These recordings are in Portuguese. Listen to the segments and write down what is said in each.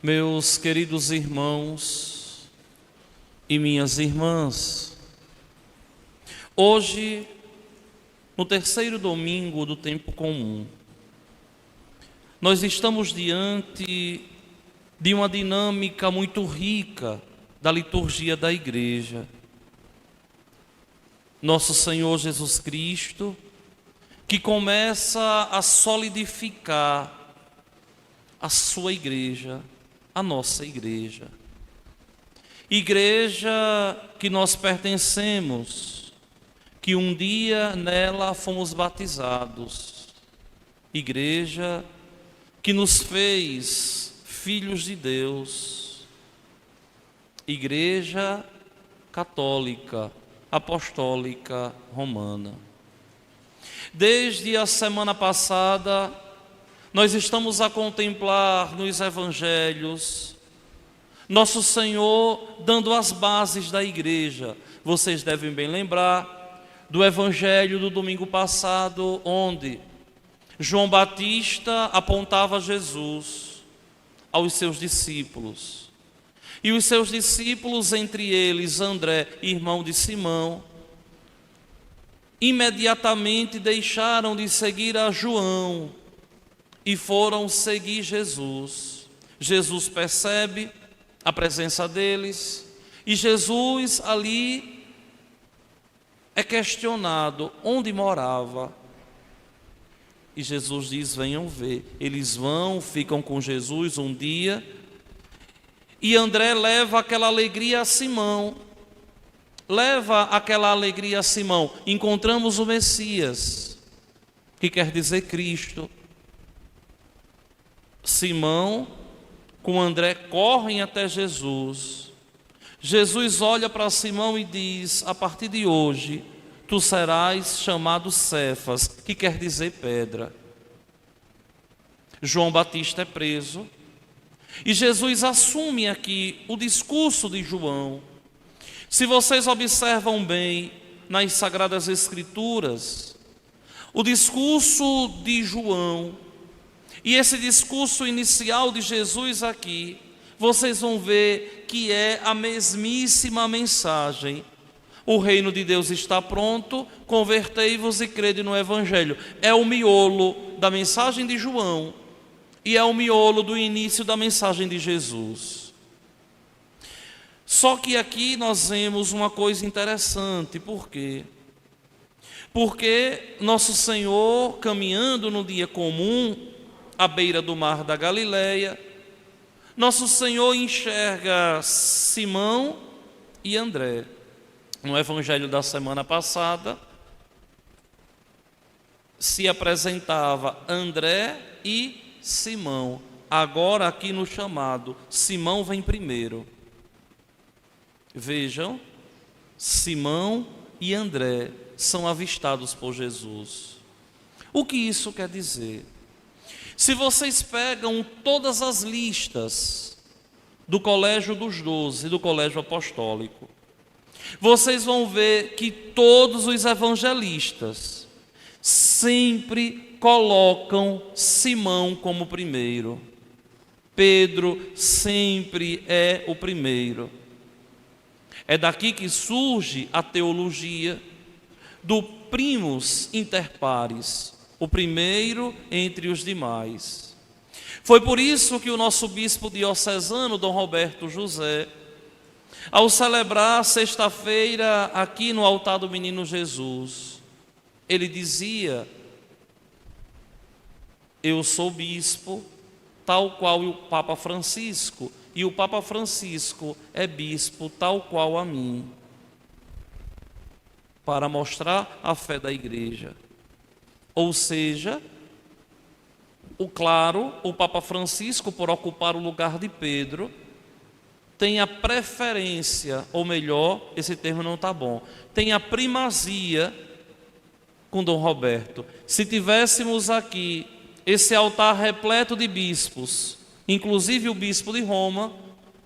Meus queridos irmãos e minhas irmãs, hoje, no terceiro domingo do tempo comum, nós estamos diante de uma dinâmica muito rica da liturgia da Igreja. Nosso Senhor Jesus Cristo, que começa a solidificar a sua igreja, a nossa igreja. Igreja que nós pertencemos, que um dia nela fomos batizados. Igreja que nos fez filhos de Deus. Igreja católica, apostólica, romana. Desde a semana passada, nós estamos a contemplar nos evangelhos Nosso Senhor dando as bases da igreja. Vocês devem bem lembrar do evangelho do domingo passado, onde João Batista apontava Jesus aos seus discípulos. E os seus discípulos, entre eles André, irmão de Simão, imediatamente deixaram de seguir a João e foram seguir Jesus. Jesus percebe a presença deles e Jesus ali é questionado onde morava. E Jesus diz: venham ver. Eles vão, ficam com Jesus um dia, e André leva aquela alegria a Simão. Encontramos o Messias, que quer dizer Cristo. Simão com André correm até Jesus. Jesus olha para Simão e diz: a partir de hoje tu serás chamado Cefas, que quer dizer pedra. João Batista é preso e Jesus assume aqui o discurso de João. Se vocês observam bem nas Sagradas Escrituras, o discurso de João e esse discurso inicial de Jesus aqui, vocês vão ver que é a mesmíssima mensagem. O reino de Deus está pronto, convertei-vos e crede no Evangelho. É o miolo da mensagem de João e é o miolo do início da mensagem de Jesus. Só que aqui nós vemos uma coisa interessante. Por quê? Porque nosso Senhor, caminhando no dia comum, à beira do mar da Galileia, nosso Senhor enxerga Simão e André. No evangelho da semana passada, se apresentava André e Simão. Agora aqui no chamado, Simão vem primeiro. Vejam, Simão e André são avistados por Jesus. O que isso quer dizer? Se vocês pegam todas as listas do Colégio dos 12, do Colégio Apostólico, vocês vão ver que todos os evangelistas sempre colocam Simão como primeiro. Pedro sempre é o primeiro. É daqui que surge a teologia do primus inter pares, o primeiro entre os demais. Foi por isso que o nosso bispo diocesano, Dom Roberto José, ao celebrar a sexta-feira aqui no altar do Menino Jesus, ele dizia: eu sou bispo, tal qual o Papa Francisco, e o Papa Francisco é bispo, tal qual a mim, para mostrar a fé da igreja. Ou seja, o Papa Francisco, por ocupar o lugar de Pedro, tem a preferência, ou melhor, esse termo não está bom, tem a primazia com Dom Roberto. Se tivéssemos aqui esse altar repleto de bispos, inclusive o bispo de Roma,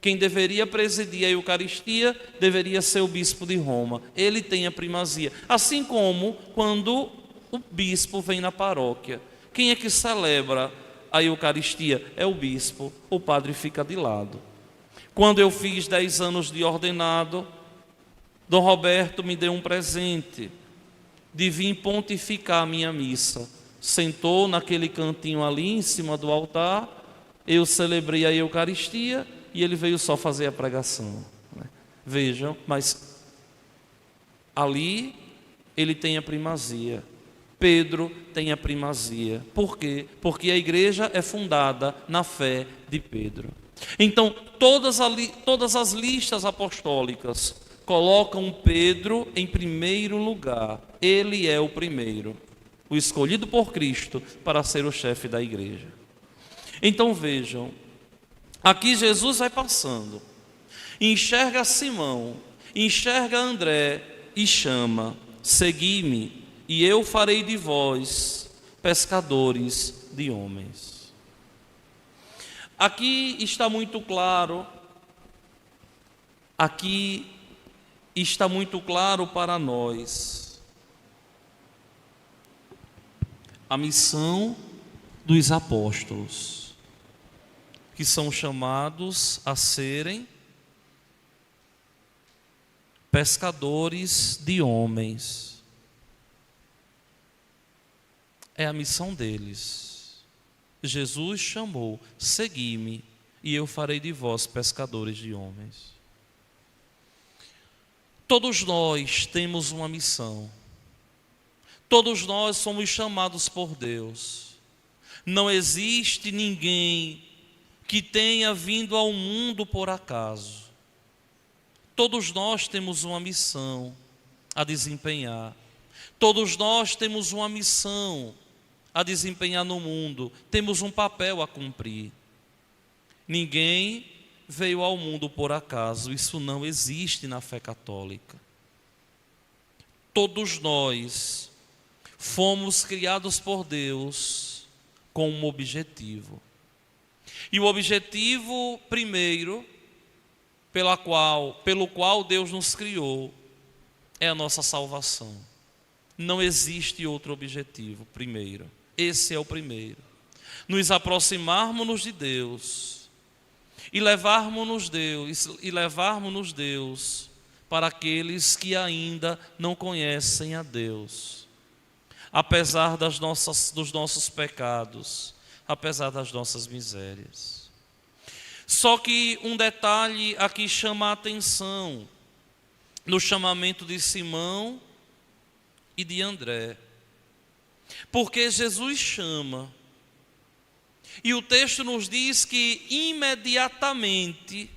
quem deveria presidir a Eucaristia deveria ser o bispo de Roma. Ele tem a primazia. Assim como quando o bispo vem na paróquia. Quem é que celebra a Eucaristia é o bispo, o padre fica de lado. Quando eu fiz 10 anos de ordenado, Dom Roberto me deu um presente de vir pontificar a minha missa. Sentou naquele cantinho ali em cima do altar, eu celebrei a Eucaristia e ele veio só fazer a pregação. Vejam, mas ali ele tem a primazia. Pedro tem a primazia. Por quê? Porque a igreja é fundada na fé de Pedro. Então, todas as listas apostólicas colocam Pedro em primeiro lugar. Ele é o primeiro, o escolhido por Cristo para ser o chefe da igreja. Então vejam, aqui Jesus vai passando, enxerga Simão, enxerga André e chama: segui-me, e eu farei de vós pescadores de homens. Aqui está muito claro, para nós a missão dos apóstolos, que são chamados a serem pescadores de homens. É a missão deles. Jesus chamou: segui-me, e eu farei de vós pescadores de homens. Todos nós temos uma missão. Todos nós somos chamados por Deus. Não existe ninguém que tenha vindo ao mundo por acaso. Todos nós temos uma missão a desempenhar. Todos nós temos uma missão a desempenhar no mundo. Temos um papel a cumprir. Ninguém veio ao mundo por acaso. Isso não existe na fé católica. Todos nós fomos criados por Deus com um objetivo. E o objetivo primeiro, pelo qual Deus nos criou, é a nossa salvação. Não existe outro objetivo primeiro. Esse é o primeiro. Nos aproximarmos de Deus e levarmos-nos Deus para aqueles que ainda não conhecem a Deus, apesar dos nossos pecados, apesar das nossas misérias. Só que um detalhe aqui chama a atenção no chamamento de Simão e de André, porque Jesus chama, e o texto nos diz que imediatamente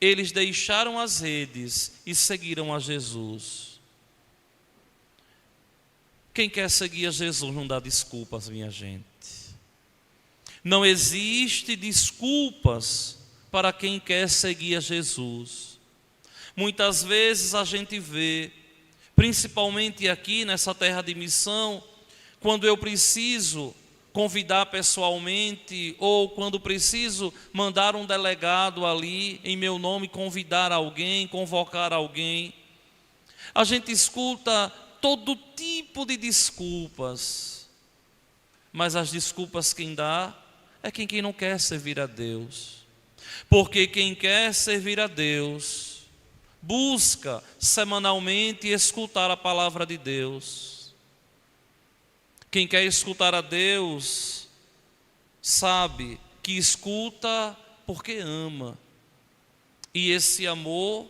eles deixaram as redes e seguiram a Jesus. Quem quer seguir a Jesus não dá desculpas, minha gente. Não existe desculpas para quem quer seguir a Jesus. Muitas vezes a gente vê, principalmente aqui nessa terra de missão, quando eu preciso convidar pessoalmente, ou quando preciso mandar um delegado ali em meu nome, convidar alguém, convocar alguém, a gente escuta todo tipo de desculpas, mas as desculpas quem dá é quem não quer servir a Deus, porque quem quer servir a Deus busca semanalmente escutar a palavra de Deus. Quem quer escutar a Deus sabe que escuta porque ama. E esse amor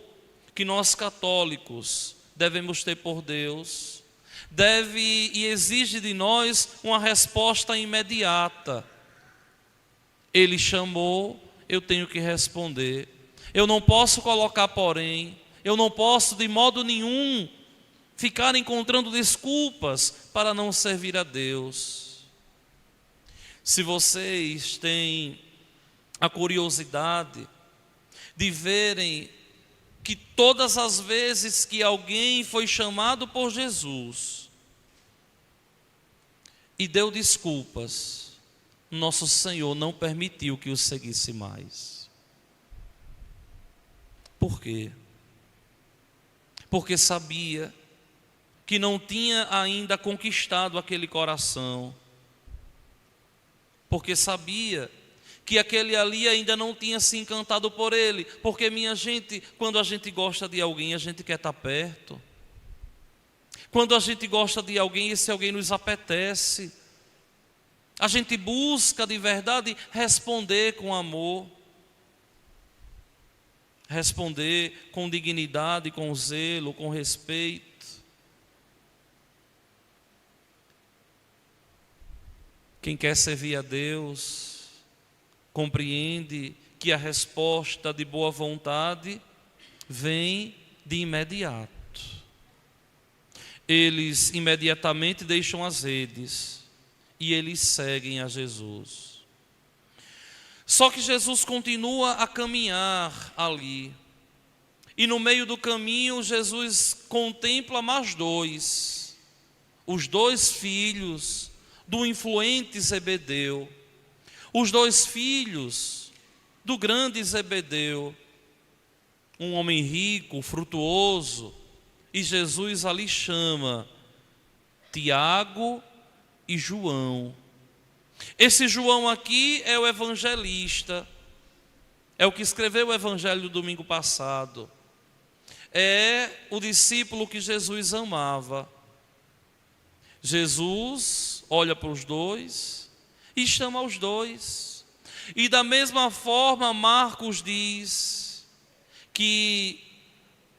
que nós católicos devemos ter por Deus deve e exige de nós uma resposta imediata. Ele chamou, eu tenho que responder. Eu não posso colocar porém, eu não posso de modo nenhum ficar encontrando desculpas para não servir a Deus. Se vocês têm a curiosidade de verem que todas as vezes que alguém foi chamado por Jesus e deu desculpas, nosso Senhor não permitiu que o seguisse mais. Por quê? Porque sabia que não tinha ainda conquistado aquele coração. porque sabia que aquele ali ainda não tinha se encantado por ele, porque, minha gente, quando a gente gosta de alguém, a gente quer estar perto. Quando a gente gosta de alguém, esse alguém nos apetece. A gente busca de verdade responder com amor, responder com dignidade, com zelo, com respeito. Quem quer servir a Deus compreende que a resposta de boa vontade vem de imediato. Eles imediatamente deixam as redes e eles seguem a Jesus. Só que Jesus continua a caminhar ali. E no meio do caminho, Jesus contempla mais dois. Os dois filhos do influente Zebedeu. Os dois filhos do grande Zebedeu. Um homem rico, frutuoso. E Jesus ali chama Tiago e João. Esse João aqui é o evangelista, é o que escreveu o evangelho do domingo passado, é o discípulo que Jesus amava. Jesus olha para os dois e chama os dois, e da mesma forma Marcos diz que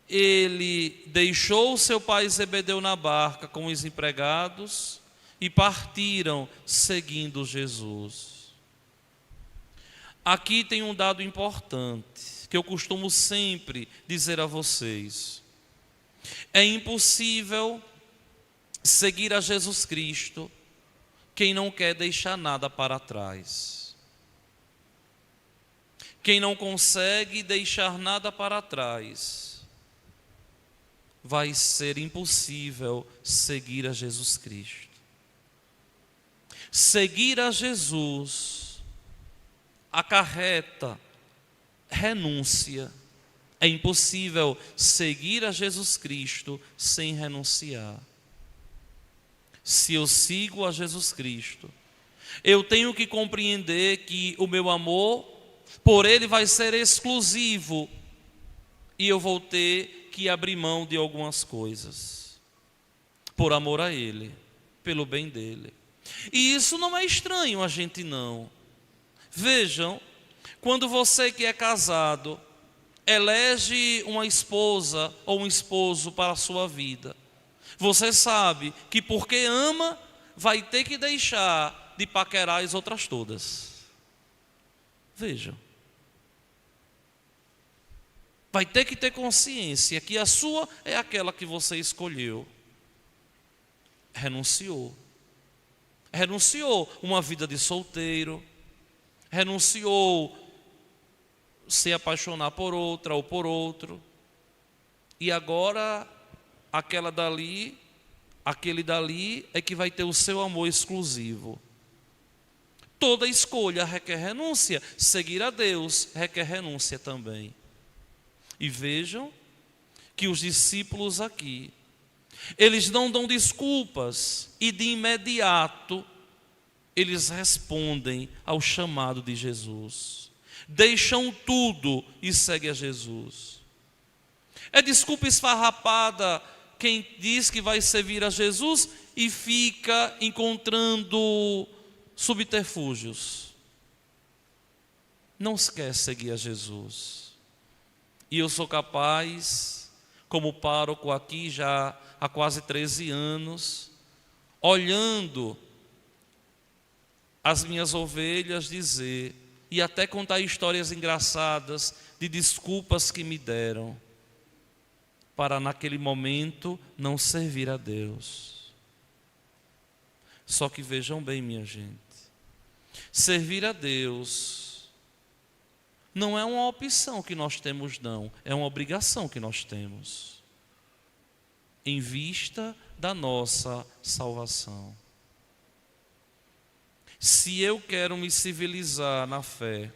ele deixou seu pai Zebedeu na barca com os empregados e partiram seguindo Jesus. Aqui tem um dado importante que eu costumo sempre dizer a vocês. É impossível seguir a Jesus Cristo quem não quer deixar nada para trás. Quem não consegue deixar nada para trás, vai ser impossível seguir a Jesus Cristo. Seguir a Jesus acarreta renúncia. É impossível seguir a Jesus Cristo sem renunciar. Se eu sigo a Jesus Cristo, eu tenho que compreender que o meu amor por Ele vai ser exclusivo e eu vou ter que abrir mão de algumas coisas por amor a Ele, pelo bem dEle. E isso não é estranho a gente não. Vejam, quando você que é casado elege uma esposa ou um esposo para a sua vida, você sabe que porque ama, vai ter que deixar de paquerar as outras todas. Vejam. Vai ter que ter consciência que a sua é aquela que você escolheu. Renunciou. Renunciou uma vida de solteiro, renunciou se apaixonar por outra ou por outro, e agora aquele dali é que vai ter o seu amor exclusivo. Toda escolha requer renúncia, seguir a Deus requer renúncia também. E vejam que os discípulos aqui, eles não dão desculpas e de imediato eles respondem ao chamado de Jesus. Deixam tudo e seguem a Jesus. É desculpa esfarrapada quem diz que vai servir a Jesus e fica encontrando subterfúgios. Não se quer seguir a Jesus. E eu sou capaz, como pároco aqui já há quase 13 anos, olhando as minhas ovelhas, dizer, e até contar histórias engraçadas de desculpas que me deram, para naquele momento não servir a Deus. Só que vejam bem, minha gente, servir a Deus não é uma opção que nós temos, não, é uma obrigação que nós temos, em vista da nossa salvação. Se eu quero me civilizar na fé,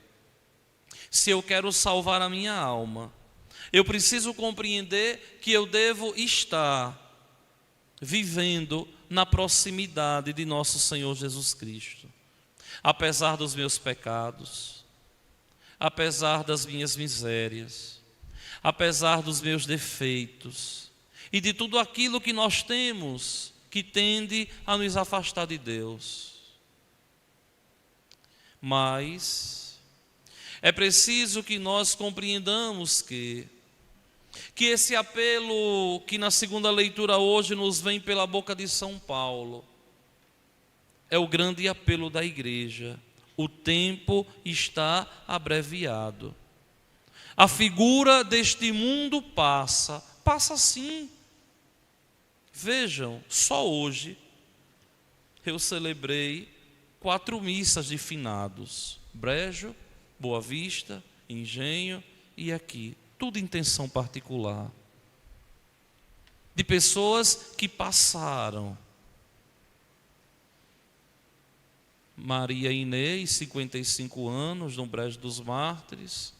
se eu quero salvar a minha alma, eu preciso compreender que eu devo estar vivendo na proximidade de nosso Senhor Jesus Cristo. apesar dos meus pecados, apesar das minhas misérias, apesar dos meus defeitos e de tudo aquilo que nós temos que tende a nos afastar de Deus. Mas é preciso que nós compreendamos que esse apelo que na segunda leitura hoje nos vem pela boca de São Paulo é o grande apelo da igreja. O tempo está abreviado. A figura deste mundo passa sim. Vejam, só hoje eu celebrei 4 missas de finados: Brejo, Boa Vista, Engenho e aqui. Tudo em intenção particular. De pessoas que passaram. Maria Inês, 55 anos, no Brejo dos Mártires.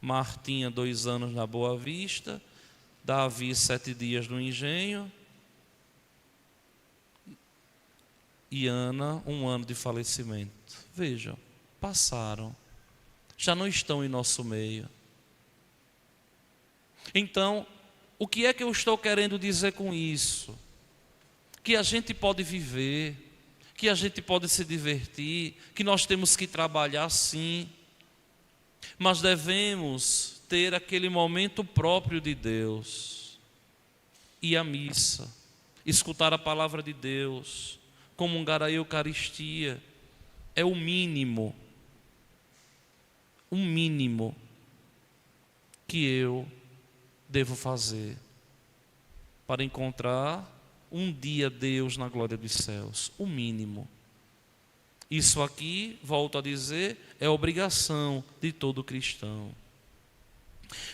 Martinha, 2 anos na Boa Vista. Davi, 7 dias no Engenho. E Ana, 1 ano de falecimento. Vejam, passaram. Já não estão em nosso meio. Então, o que é que eu estou querendo dizer com isso? Que a gente pode viver, que a gente pode se divertir, que nós temos que trabalhar sim, mas devemos ter aquele momento próprio de Deus, ir à missa, escutar a palavra de Deus, comungar a Eucaristia. É o mínimo que eu devo fazer para encontrar um dia Deus na glória dos céus. O mínimo. Isso aqui, volto a dizer, é obrigação de todo cristão.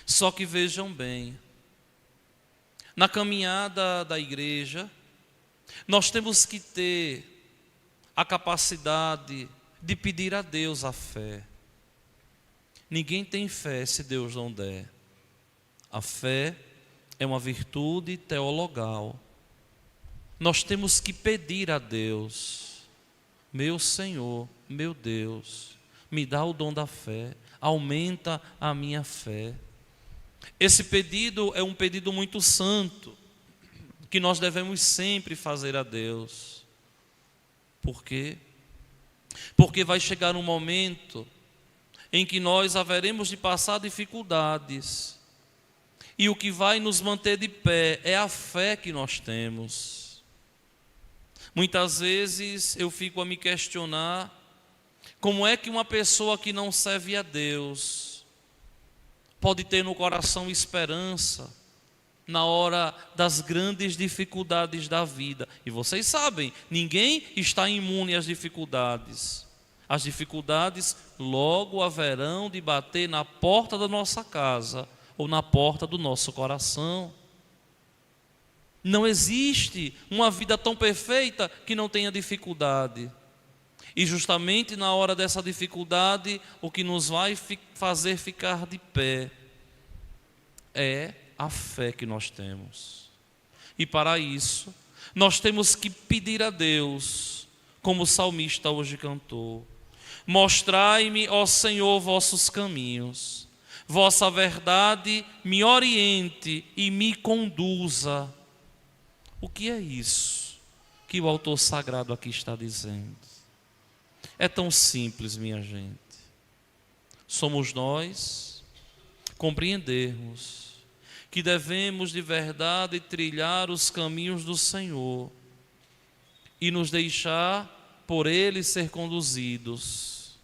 Só que vejam bem, na caminhada da igreja, nós temos que ter a capacidade de pedir a Deus a fé. Ninguém tem fé se Deus não der. A fé é uma virtude teologal. Nós temos que pedir a Deus: meu Senhor, meu Deus, me dá o dom da fé, aumenta a minha fé. Esse pedido é um pedido muito santo, que nós devemos sempre fazer a Deus. Por quê? Porque vai chegar um momento em que nós haveremos de passar dificuldades, e o que vai nos manter de pé é a fé que nós temos. Muitas vezes eu fico a me questionar como é que uma pessoa que não serve a Deus pode ter no coração esperança na hora das grandes dificuldades da vida. E vocês sabem, ninguém está imune às dificuldades. As dificuldades logo haverão de bater na porta da nossa casa ou na porta do nosso coração. Não existe uma vida tão perfeita que não tenha dificuldade. E justamente na hora dessa dificuldade, o que nos vai fazer ficar de pé é a fé que nós temos. E para isso, nós temos que pedir a Deus, como o salmista hoje cantou: mostrai-me, ó Senhor, vossos caminhos, vossa verdade me oriente e me conduza. O que é isso que o autor sagrado aqui está dizendo? É tão simples, minha gente. Somos nós compreendermos que devemos de verdade trilhar os caminhos do Senhor e nos deixar por Ele ser conduzidos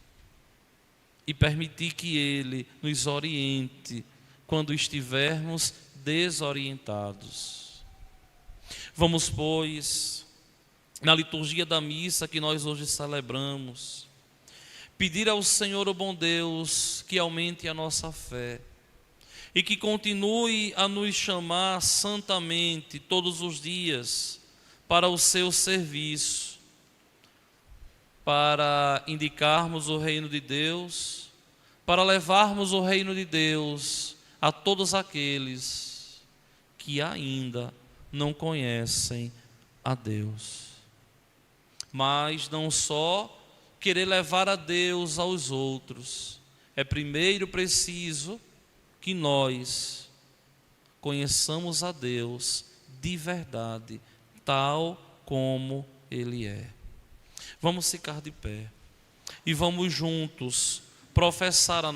e permitir que Ele nos oriente quando estivermos desorientados. Vamos, pois, na liturgia da missa que nós hoje celebramos, pedir ao Senhor, o bom Deus, que aumente a nossa fé e que continue a nos chamar santamente todos os dias para o seu serviço, para indicarmos o reino de Deus, para levarmos o reino de Deus a todos aqueles que ainda não conhecem a Deus. Mas não só querer levar a Deus aos outros, é primeiro preciso que nós conheçamos a Deus de verdade, tal como Ele é. Vamos ficar de pé e vamos juntos professar a